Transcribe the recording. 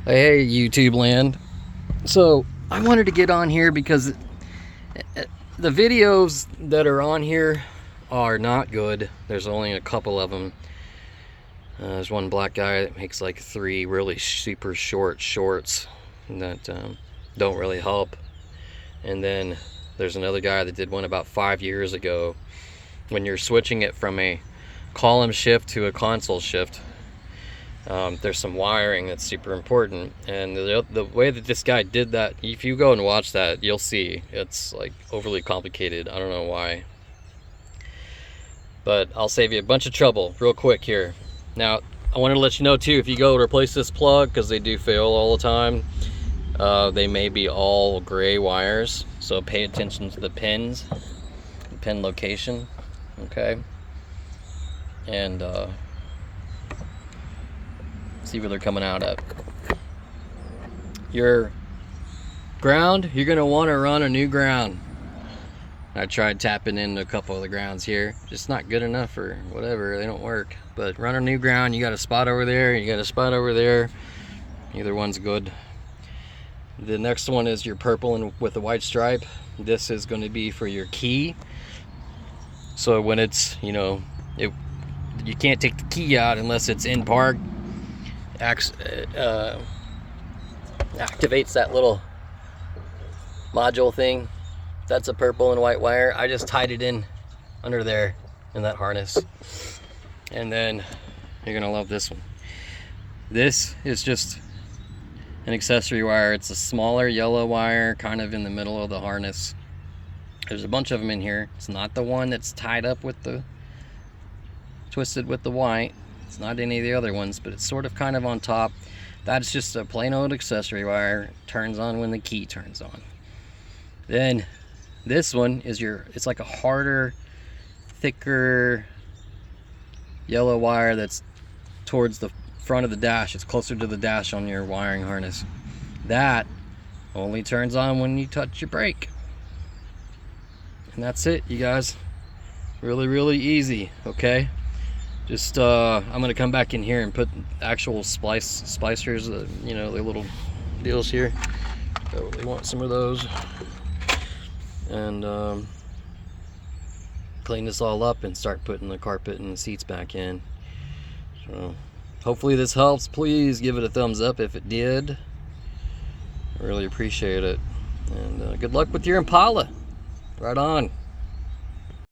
Hey, YouTube land. So I wanted to get on here because the videos that are on here are not good. There's only a couple of them. There's one black guy that makes like 3 really super short shorts that don't really help. And then there's another guy that did one about 5 years ago. When you're switching it from a column shift to a console shift, there's some wiring that's super important, and the way that this guy did that, if you go and watch that, you'll see it's like overly complicated. I don't know why, but I'll save you a bunch of trouble real quick here. Now I wanted to let you know too, if you go to replace this plug, because they do fail all the time, they may be all gray wires, so pay attention to the pins, the pin location, okay? And see where they're coming out at. Your ground, you're gonna want to run a new ground. I tried tapping into a couple of the grounds here, just not good enough or whatever, they don't work. But run a new ground. You got a spot over there, you got a spot over there, either one's good. The next one is your purple and with the white stripe. This is going to be for your key, so when it's, you know, you can't take the key out unless it's in park. Activates that little module thing. That's a purple and white wire. I just tied it in under there in that harness. And then you're gonna love this one. This is just an accessory wire. It's a smaller yellow wire kind of in the middle of the harness. There's a bunch of them in here. It's not the one that's tied up with the twisted with the white. It's not any of the other ones, but it's sort of kind of on top. That's just a plain old accessory wire. Turns on when the key turns on. Then this one is it's like a harder, thicker yellow wire that's towards the front of the dash. It's closer to the dash on your wiring harness. That only turns on when you touch your brake. And that's it, you guys. Really, really easy, okay? Just I'm gonna come back in here and put actual splicers, you know, the little deals here. So we want some of those, and clean this all up and start putting the carpet and the seats back in. So hopefully this helps. Please give it a thumbs up if it did. I really appreciate it, and good luck with your Impala. Right on.